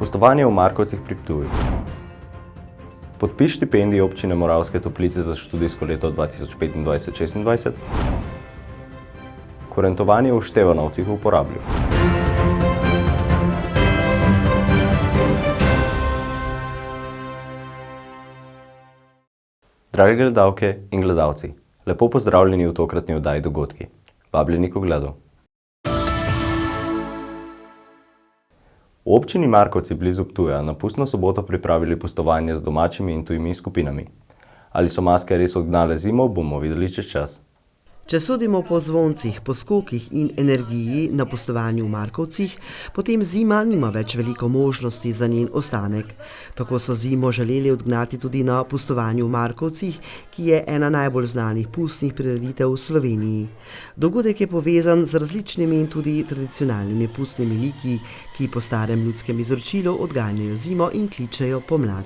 Pustovanje v Markovcih pri Ptuju. Podpis štipendij občine Moravske Toplice za študijsko leto 2025-26. Kurentovanje v Števanovcih v Porablju. Drage gledalke in gledalci, lepo pozdravljeni v tokratni oddaji Dogodki. Vabljeni k ogledu. V občini Markovci blizu Ptuja na pustno soboto pripravili pustovanje z domačimi in tujimi skupinami. Ali so maske res odgnale zimo, bomo videli čez čas. Če sodimo po zvoncih, poskokih in energiji na pustovanju v Markovcih, potem zima nima več veliko možnosti za njen ostanek. Tako so zimo želeli odgnati tudi na pustovanju v Markovcih, ki je ena najbolj znanih pustnih prireditev v Sloveniji. Dogodek je povezan z različnimi in tudi tradicionalnimi pustnimi liki, ki po starem ljudskem izročilu odganjajo zimo in kličejo pomlad.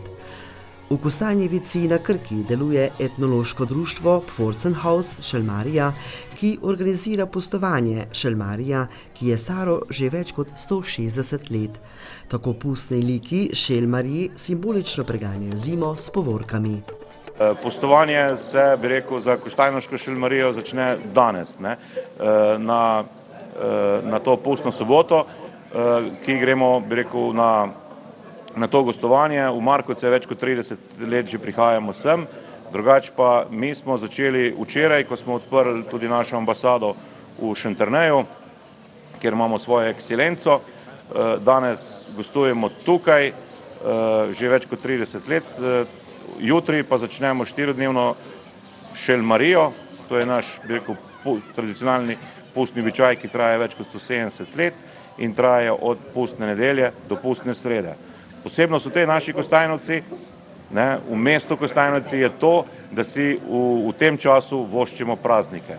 V Kostanjevici na Krki deluje etnološko društvo Pforcenhaus Šelmarija, ki organizira pustovanje Šelmarija, ki je staro že več kot 160 let. Tako pustni liki Šelmarji simbolično preganjajo zimo s povorkami. Pustovanje se, bi rekel, za Kostanjevško Šelmarijo začne danes, na to pustno soboto, ki gremo, bi rekel, na to gostovanje. V Markovce več kot 30 let že prihajamo sem, drugače pa mi smo začeli včeraj, ko smo odprli tudi našo ambasado v Šentjerneju, kjer imamo svojo ekscelenco. Danes gostujemo tukaj že več kot 30 let, jutri pa začnemo 4-dnevno Šelmarijo, to je naš, bi rekel, tradicionalni pustni običaj, ki traja več kot 170 let in traja od pustne nedelje do pustne srede. Posebno so te naši Kostanjevci, v mestu Kostanjevci je to, da si v tem času voščimo praznike.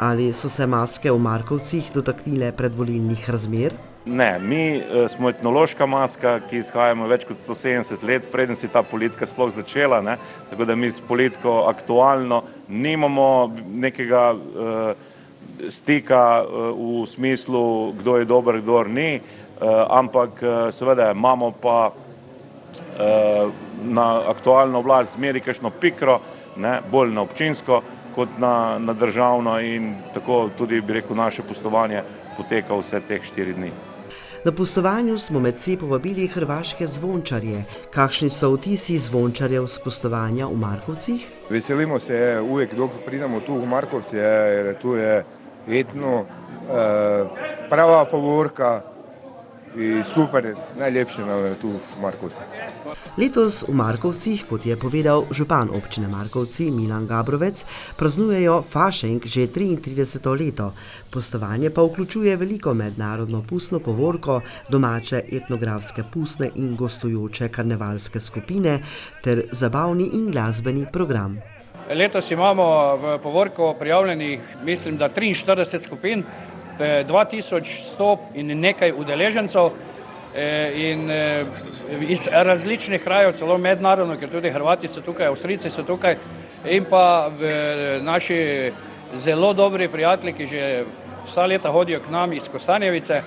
Ali so se maske v Markovcih dotaknile predvolilnih razmer? Ne, mi smo etnološka maska, ki izhajamo več kot 170 let, preden si ta politika sploh začela, tako da mi s politiko aktualno nimamo nekega stika v smislu, kdo je dober, kdo ni. Ampak seveda imamo pa na aktualno oblast zmeri kakšno pikro, bolj na občinsko kot na državno, in tako tudi, bi rekel, naše pustovanje poteka vse teh 4 dni. Na pustovanju smo medse povabili hrvaške zvončarje. Kakšni so vtisi zvončarjev s pustovanja v Markovcih? Veselimo se uvijek dok pridemo tu v Markovce, jer tu je etno, prava povorka, in super, najlepše nam je tu v Markovcih. Letos v Markovcih, kot je povedal župan občine Markovci Milan Gabrovec, praznujejo fašenk že 33. leto. Pustovanje pa vključuje veliko mednarodno pustno povorko, domače etnografske pustne in gostujoče karnevalske skupine ter zabavni in glasbeni program. Letos imamo v povorko prijavljenih, mislim, da 43 skupin, 2100 in nekaj udeležencev in iz različnih krajev, celo mednarodno, ker tudi Hrvati so tukaj, Avstrijci so tukaj, in pa naši zelo dobri prijatelji, ki že vsa leta hodijo k nam iz Kostanjevice,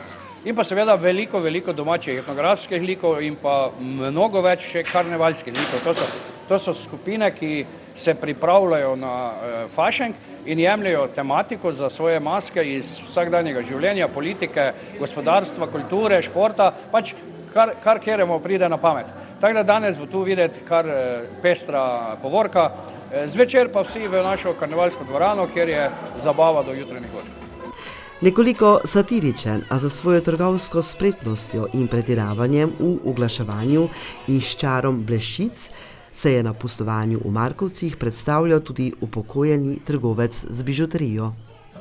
in pa seveda veliko domačih etnografskih likov in pa mnogo več še karnevalskih likov. To so skupine, ki se pripravljajo na fašenk in jemljajo tematiko za svoje maske iz vsakdanjega življenja, politike, gospodarstva, kulture, športa, pač kar kjeremo pride na pamet. Tako da danes bo tu videti kar pestra povorka, zvečer pa vsi v našo karnevalsko dvorano, kjer je zabava do jutranjih ur. Nekoliko satiričen, a za svojo trgovsko spretnostjo in pretiravanjem v oglaševanju in s čarom bleščic se je na pustovanju v Markovcih predstavljal tudi upokojeni trgovec z bižuterijo.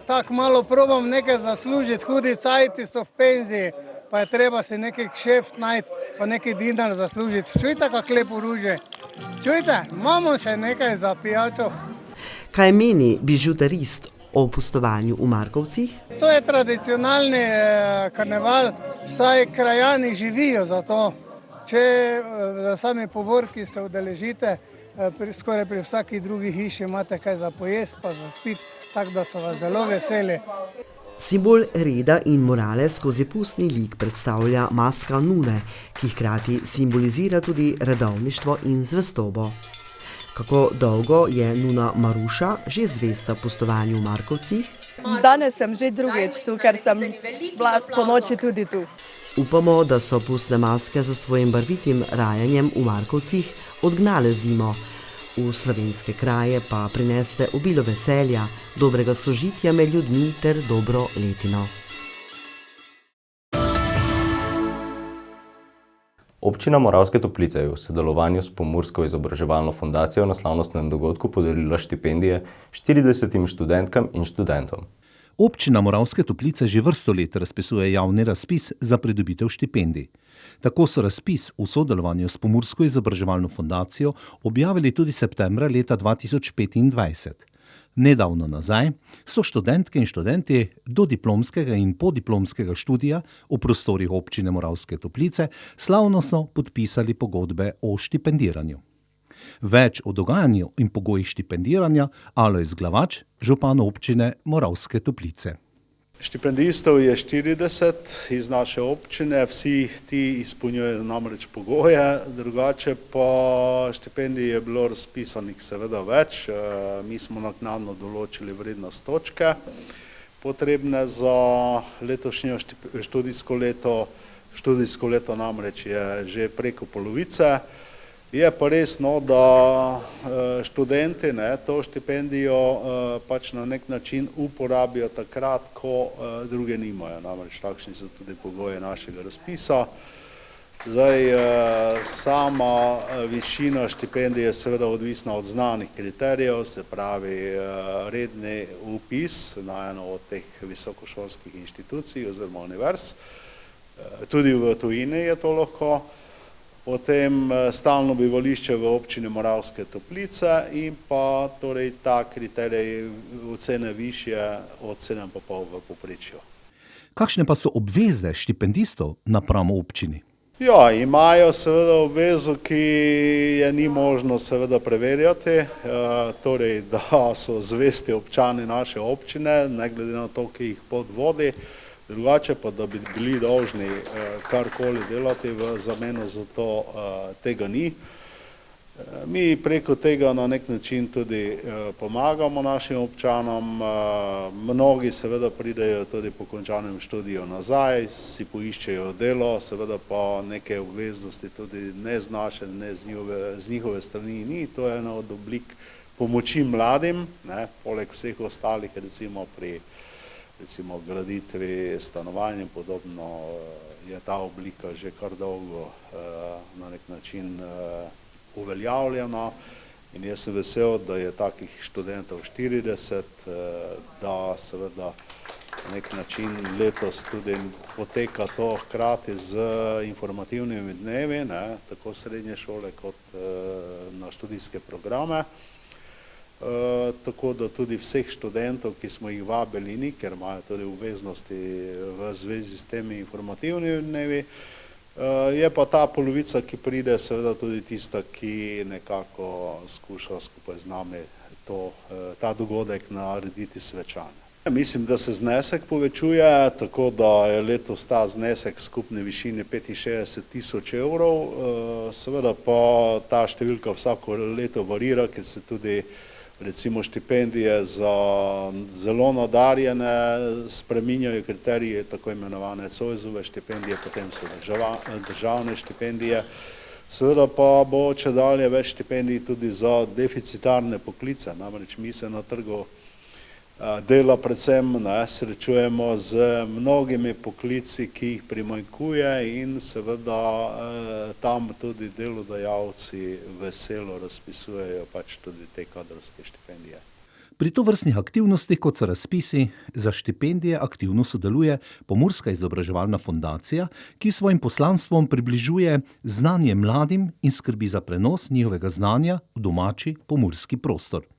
Tako malo probam nekaj zaslužiti, hudi cajti so v penziji, pa je treba si nekaj kšeft najti, pa nekaj dinar zaslužiti. Čujte, kak lepo ruže. Čujte, imamo še nekaj za pijačo. Kaj meni bižuterist o pustovanju v Markovcih? To je tradicionalni karneval, vsaj krajani živijo za to. Če sami povorki se udeležite, skoraj pri vsaki drugi hiši imate kaj za pojesti, pa za spiti, tako da so vas zelo veseli. Simbol reda in morale skozi pustni lik predstavlja maska Nune, ki hkrati simbolizira tudi redovništvo in zvestobo. Kako dolgo je Nuna Maruša že zvesta pustovanju v Markovcih? Danes sem že drugič tu, ker sem bila po noči tudi tu. Upamo, da so pustne maske za svojim barvitim rajanjem v Markovcih odgnale zimo, v slovenske kraje pa prinesle obilo veselja, dobrega sožitja med ljudmi ter dobro letino. Občina Moravske Toplice je v sodelovanju s Pomursko izobraževalno fundacijo na slavnostnem dogodku podelila štipendije 40 študentkam in študentom. Občina Moravske Toplice že vrsto let razpisuje javni razpis za pridobitev štipendij. Tako so razpis v sodelovanju s Pomursko izobraževalno fundacijo objavili tudi septembra leta 2025. Nedavno nazaj so študentke in študenti do diplomskega in podiplomskega študija v prostorih občine Moravske Toplice slavnostno podpisali pogodbe o štipendiranju. Več o dogajanju in pogojih štipendiranja Alojz Glavač, župan občine Moravske Toplice. Štipendistov je 40 iz naše občine, vsi ti izpolnjujejo namreč pogoje, drugače pa štipendij je bilo razpisanih seveda več. Mi smo naknadno določili vrednost točke potrebne za letošnjo študijsko leto. Študijsko leto namreč je že preko polovice. Je pa res, da študenti to štipendijo pač na nek način uporabijo takrat, ko druge nimajo. Namreč takšni so tudi pogoji našega razpisa. Sama višina štipendije je seveda odvisna od znanih kriterijev, se pravi redni vpis na eno od teh visokošolskih inštitucij oziroma univerz. Tudi v tujini je to lahko. Potem stalno bivališče v občini Moravske Toplice in pa torej ta kriterij ocene višje od 7,5 v povprečju. Kakšne pa so obveze štipendistov napram občini? Ja, imajo seveda obvezo, ki je ni možno seveda preverjati, torej da so zvesti občani naše občine, ne glede na to, ki jih pot vodi. Drugače pa, da bi bili dolžni karkoli delati v zameno za to, tega ni. Mi preko tega na nek način tudi pomagamo našim občanom. Mnogi seveda pridejo tudi po končanem študiju nazaj, si poiščejo delo, seveda pa neke obveznosti tudi ne z naše, ne z njihove strani ni. To je ena od oblik pomoči mladim, poleg vseh ostalih, recimo pri graditvi stanovanj in podobno, je ta oblika že kar dolgo na nek način uveljavljena in jaz sem vesel, da je takih študentov 40, da seveda na nek način letos tudi poteka to hkrati z informativnimi dnevi, tako srednje šole kot na študijske programe. Tako da tudi vseh študentov, ki smo jih vabili ni, ker imajo tudi obveznosti v zvezi s temi informativnimi dnevi. Je pa ta polovica, ki pride, seveda tudi tista, ki nekako skuša skupaj z nami ta dogodek narediti svečan. Mislim, da se znesek povečuje, tako da je letos ta znesek v skupni višini 65.000 evrov. Seveda pa ta številka vsako leto varira, ker se tudi recimo štipendije za zelo nadarjene spreminjajo kriterije, tako imenovane Zoisove štipendije, potem so državne štipendije. Seveda pa bo čedalje več štipendij tudi za deficitarne poklice, namreč mi se na trgu dela predvsem srečujemo z mnogimi poklici, ki jih primanjkuje in seveda tam tudi delodajalci veselo razpisujejo pač tudi te kadrovske štipendije. Pri tovrstnih aktivnostih, kot so razpisi, za štipendije aktivno sodeluje Pomurska izobraževalna fundacija, ki svojim poslanstvom približuje znanje mladim in skrbi za prenos njihovega znanja v domači pomurski prostor.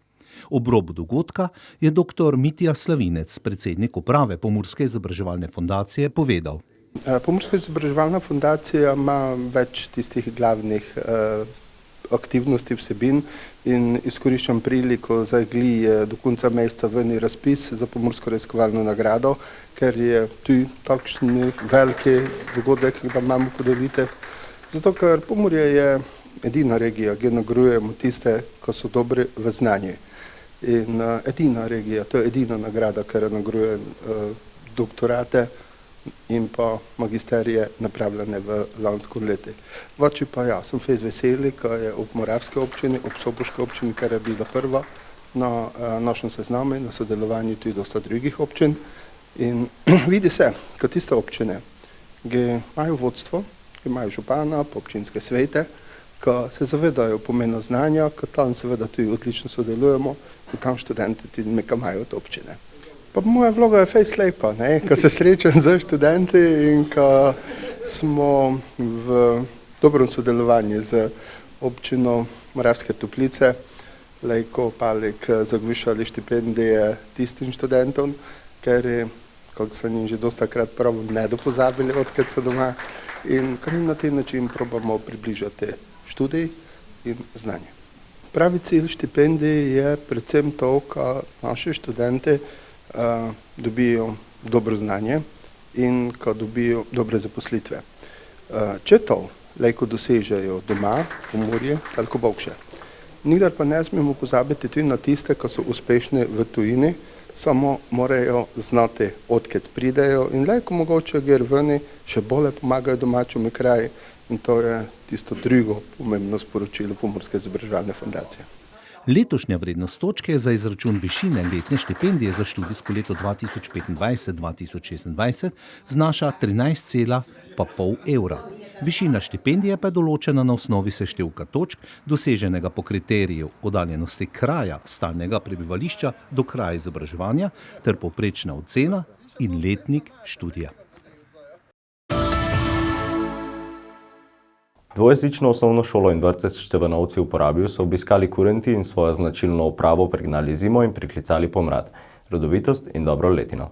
Ob robu dogodka je dr. Mitja Slavinec, predsednik uprave Pomurske izobraževalne fundacije, povedal. Pomurska izobraževalna fundacija ima več tistih glavnih aktivnosti, vsebin in izkoriščam priliko, zdaj je do konca meseca veni razpis za pomursko raziskovalno nagrado, ker je tu takšen veliki dogodek, da imamo podelitev. Zato, ker Pomurje je edina regija, kjer nagrajujemo tiste, ki so dobri v znanju. In edina regija, to je edina nagrada, ker nagrajuje doktorate in pa magisterije napravljene v lanskem letu. Vači pa ja, sem fez veseli, ko je ob Moravski občini, ob Soboški občini, ker je bila prva na našem seznamu, na sodelovanju tudi dosta drugih občin. In vidi se, ko tiste občine, ki imajo vodstvo, ki imajo župana, pa občinske svete, ko se zavedajo pomena znanja, ko tam seveda tudi odlično sodelujemo, ko tam študenti tudi nekaj imajo od občine. Pa moja vloga je fejs lepa, ko se srečam z študenti in ko smo v dobrem sodelovanju z občino Moravske Toplice, lejko Palik zagvišali štipendije tistim študentom, ker, kako sem jim že dostakrat probam, ne dopozabili, odkrat so doma, in kar jim na ten način probamo približati študij in znanje. Pravi cilj štipendij je predvsem to, da naši študenti dobijo dobro znanje in ko dobijo dobre zaposlitve. Če to lejko dosežejo doma, v Pomurju, toliko boljše. Nikdar pa ne smemo pozabiti tudi na tiste, ki so uspešni v tujini, samo morajo znati, odkąd pridejo in lejko mogoče gre veni, še bolje pomagajo domačemu kraju in to je tisto drugo pomembno sporočilo Pomurske izobraževalne fundacije. Letošnja vrednost točke za izračun višine letne štipendije za študijsko leto 2025-2026 znaša 13,5 evra. Višina štipendije pa je določena na osnovi seštevka točk, doseženega po kriteriju oddaljenosti kraja stalnega prebivališča do kraja izobraževanja ter povprečna ocena in letnik študija. Dvojezično osnovno šolo in vrtec Števanovci v Porabju so obiskali kurenti in svojo značilno opravo pregnali zimo in priklicali pomlad, rodovitost in dobro letino.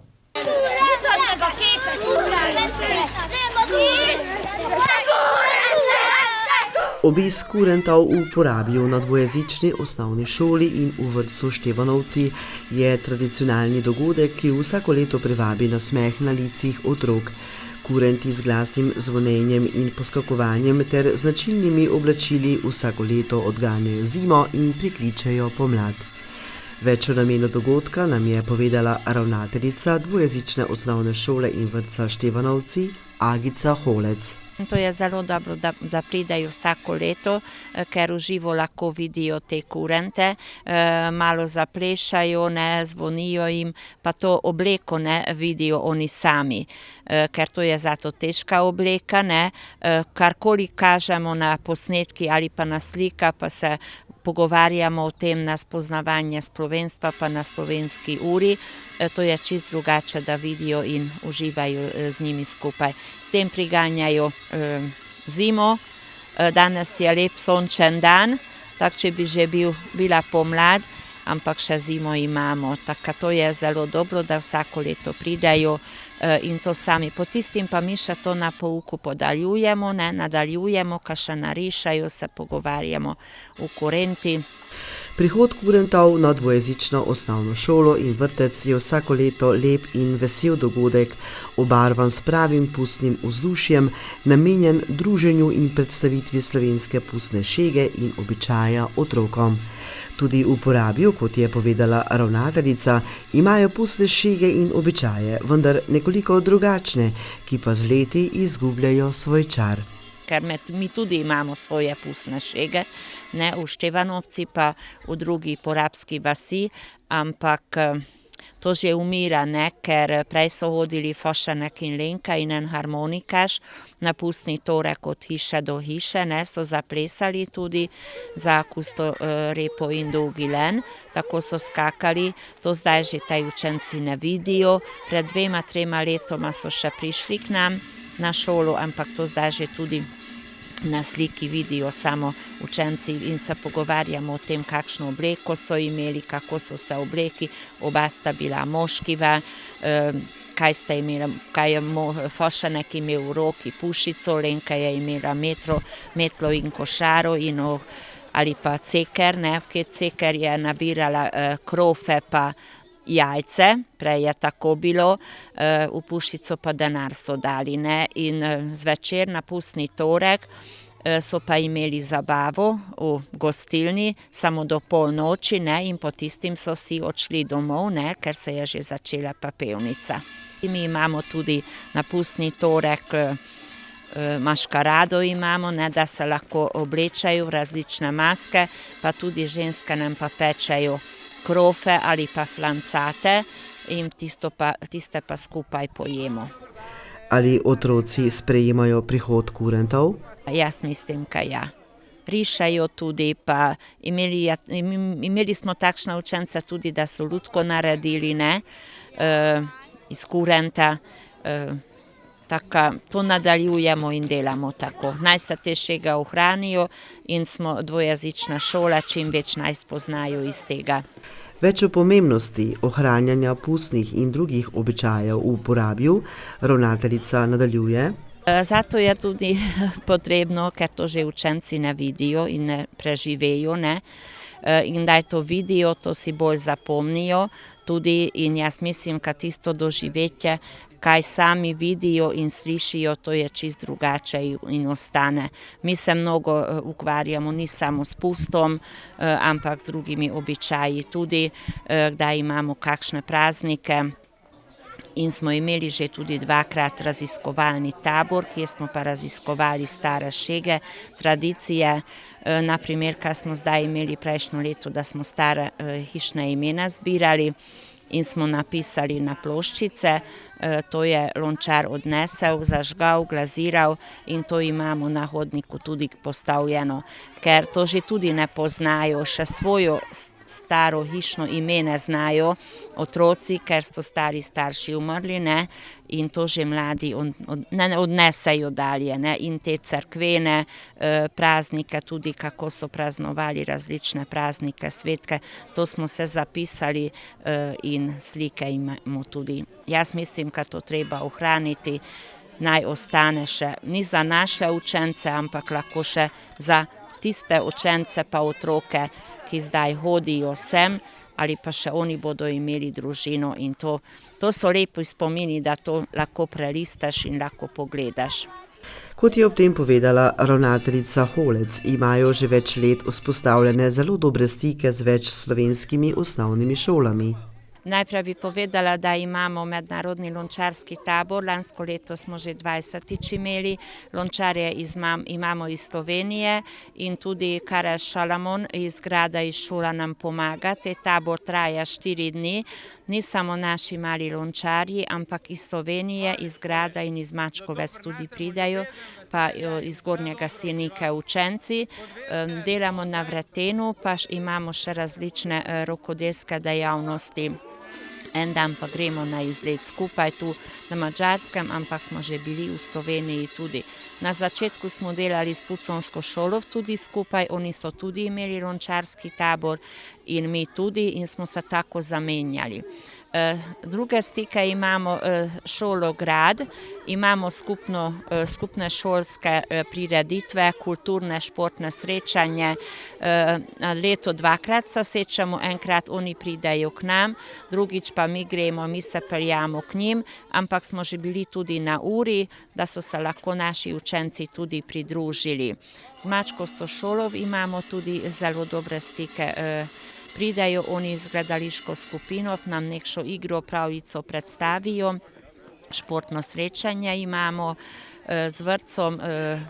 Obisk kurentov v Porabju na dvojezični osnovni šoli in v vrtcu Števanovci je tradicionalni dogodek, ki vsako leto privabi nasmeh na licih otrok. Kurenti z glasnim zvonjenjem in poskakovanjem ter značilnimi oblačili vsako leto odganjajo zimo in prikličejo pomlad. Več o namenu dogodka nam je povedala ravnateljica dvojezične osnovne šole in vrtca Števanovci, Agica Holec. To je zelo dobro, da pridejo vsako leto, ker v živo lahko vidijo te kurente, malo zaplešajo, zvonijo jim, pa to obleko vidijo oni sami, ker to je zato težka obleka, karkoli kažemo na posnetki ali pa na slika, pa se pogovarjamo o tem na spoznavanje slovenstva pa na slovenski uri, to je čist drugače, da vidijo in uživajo z njimi skupaj. S tem priganjajo zimo, danes je lep sončen dan, tako če bi že bila pomlad, ampak še zimo imamo, tako to je zelo dobro, da vsako leto pridajo in to sami. Po tistim pa mi še to na pouku nadaljujemo, ka še narišajo, se pogovarjamo v kurenti. Prihod kurentov na dvojezično osnovno šolo in vrtec je vsako leto lep in vesel dogodek, obarvan s pravim pustnim vzdušjem, namenjen druženju in predstavitvi slovenske pustne šege in običaja otrokom. Tudi v Porabju, kot je povedala ravnateljica, imajo pustne šege in običaje, vendar nekoliko drugačne, ki pa z leti izgubljajo svoj čar. Ker mi tudi imamo svoje pustne šege, v Števanovci pa v drugi porabski vasi, ampak to že umira, ker prej so hodili Fošanek in Lenka in en harmonikaš na pustni torek od hiše do hiše, so zaplesali tudi za Kusto repo in dolgi len, tako so skakali, to zdaj že taj učenci ne vidijo, pred 2-3 letoma so še prišli k nam na šolo, ampak to zdaj že tudi na sliki vidijo samo učenci in se pogovarjamo o tem, kakšno obleko so imeli, kako so se obleki, oba sta bila moškiva, kaj je Fošanek imel v roki pušico, Lenka je imela metlo in košaro in ali pa ceker, ne, kjer ceker je nabirala krofe pa jajce, prej je tako bilo, v puščico pa denar so dali, ne, in zvečer na pustni torek so pa imeli zabavo v gostilni samo do polnoči, ne, in po tistim so si odšli domov, ne, ker se je že začela pa pevnica. In mi imamo tudi na pustni torek maškarado imamo, ne, da se lahko oblečajo v različne maske, pa tudi ženske nam pa pečejo krofe ali pa flancate in tiste pa skupaj pojemo. Ali otroci sprejemajo prihod kurentov? Jaz mislim, kaj ja. Rišajo tudi, pa imeli smo takšne učence tudi, da so lutko naredili, ne, iz kurenta, tako to nadaljujemo in delamo tako. Naj se te šega ohranijo in smo dvojezična šola, čim več naj spoznajo iz tega. Več o pomembnosti ohranjanja pustnih in drugih običajev v porabju ravnateljica nadaljuje. Zato je tudi potrebno, ker to že učenci ne vidijo in ne preživejo, ne, in da to vidijo, to si bolj zapomnijo tudi in jaz mislim, da tisto doživetje, kaj sami vidijo in slišijo, to je čist drugače in ostane. Mi se mnogo ukvarjamo, ni samo s pustom, ampak z drugimi običaji tudi, da imamo kakšne praznike. In smo imeli že tudi 2-krat raziskovalni tabor, kjer smo pa raziskovali stare šege, tradicije. Naprimer, kar smo zdaj imeli prejšnjo leto, da smo stare hišne imena zbirali in smo napisali na ploščice. To je lončar odnesel, zažgal, glaziral in to imamo na hodniku tudi postavljeno, ker to že tudi ne poznajo, še svojo staro hišno ime ne znajo otroci, ker so stari starši umrli, ne, in to že mladi ne odnesejo dalje, ne, in te cerkvene praznike tudi, kako so praznovali različne praznike, svetke, to smo se zapisali in slike imamo tudi. Jaz mislim, da to treba ohraniti, naj ostane še, ni za naše učence, ampak lahko še za tiste učence pa otroke, ki zdaj hodijo sem, ali pa še oni bodo imeli družino in to so lepi spomini, da to lahko prelistaš in lahko pogledaš. Kot je ob tem povedala ravnateljica Holec, imajo že več let vzpostavljene zelo dobre stike z več slovenskimi osnovnimi šolami. Najprej bi povedala, da imamo mednarodni lončarski tabor, lansko leto smo že 20. imeli, lončarje imamo iz Slovenije in tudi Karel Šalamon iz grada iz šola nam pomaga, te tabor traja 4 dni, ni samo naši mali lončarji, ampak iz Slovenije, iz grada in iz Mačkovec tudi pridajo, pa iz Gornjega Senika učenci, delamo na vretenu, pa imamo še različne rokodelske dejavnosti. En dan pa gremo na izlet skupaj tu na Madžarskem, ampak smo že bili v Sloveniji tudi. Na začetku smo delali s Puconsko šolo tudi skupaj, oni so tudi imeli lončarski tabor in mi tudi in smo se tako zamenjali. Druge stike imamo šolo grad, imamo skupne šolske prireditve, kulturne, športne srečanje. Leto 2-krat se srečamo, enkrat oni pridejo k nam, drugič pa mi gremo, mi se peljamo k njim, ampak smo že bili tudi na uri, da so se lahko naši učenci tudi pridružili. Z Mačkovsko šolo imamo tudi zelo dobre stike. Pridajo oni z gledališko skupino, nam nekšo igro, pravljico predstavijo, športno srečanje imamo, z vrtcom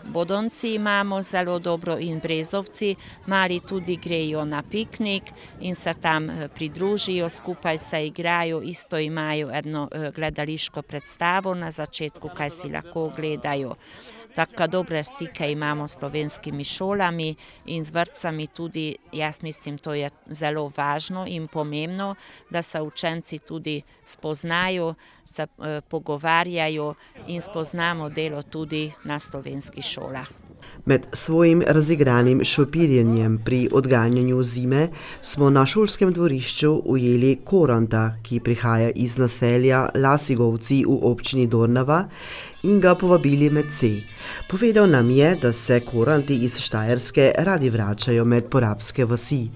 Bodonci imamo zelo dobro in Brezovci, mali tudi grejo na piknik in se tam pridružijo, skupaj se igrajo, isto imajo eno gledališko predstavo na začetku, kaj si lahko gledajo. Tako dobre stike imamo s slovenskimi šolami in z vrtcami tudi, jaz mislim, to je zelo važno in pomembno, da se učenci tudi spoznajo, se pogovarjajo in spoznamo delo tudi na slovenskih šolah. Med svojim razigranim šopirjenjem pri odganjanju zime smo na šolskem dvorišču ujeli koranta, ki prihaja iz naselja Lasigovci v občini Dornava, in ga povabili med C. Povedal nam je, da se koranti iz Štajerske radi vračajo med porabske vasi.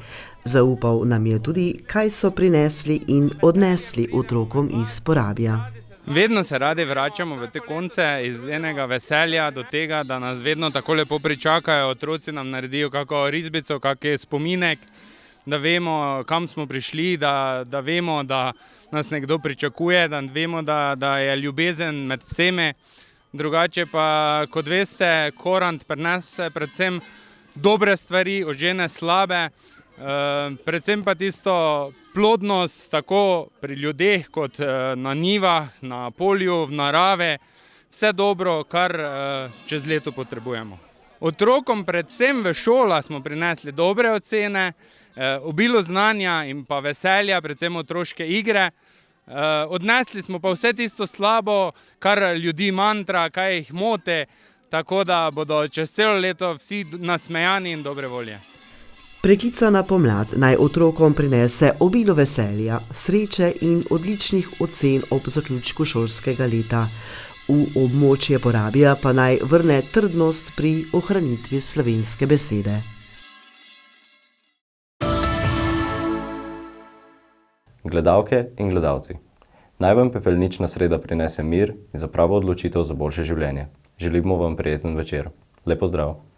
Zaupal nam je tudi, kaj so prinesli in odnesli otrokom iz Porabja. Vedno se radi vračamo v te konce iz enega veselja do tega, da nas vedno tako lepo pričakajo, otroci nam naredijo kako risbico, kak spominek, da vemo, kam smo prišli, da vemo, da nas nekdo pričakuje, da vemo, da je ljubezen med vsemi. Drugače pa, kot veste, korant prinese predvsem dobre stvari, ožene slabe, predvsem pa tisto plodnost tako pri ljudeh kot na njivah, na polju, v narave, vse dobro, kar čez leto potrebujemo. Otrokom predvsem v šolah smo prinesli dobre ocene, obilo znanja in pa veselja, predvsem otroške igre. Odnesli smo pa vse tisto slabo, kar ljudi mantra, kaj jih mote, tako da bodo čez celo leto vsi nasmejani in dobre volje. Preklicana pomlad naj otrokom prinese obilo veselja, sreče in odličnih ocen ob zaključku šolskega leta. V območje Porabja pa naj vrne trdnost pri ohranitvi slovenske besede. Gledalke in gledalci, naj vam pepelnična sreda prinese mir in za pravo odločitev za boljše življenje. Želimo vam prijeten večer. Lep pozdrav!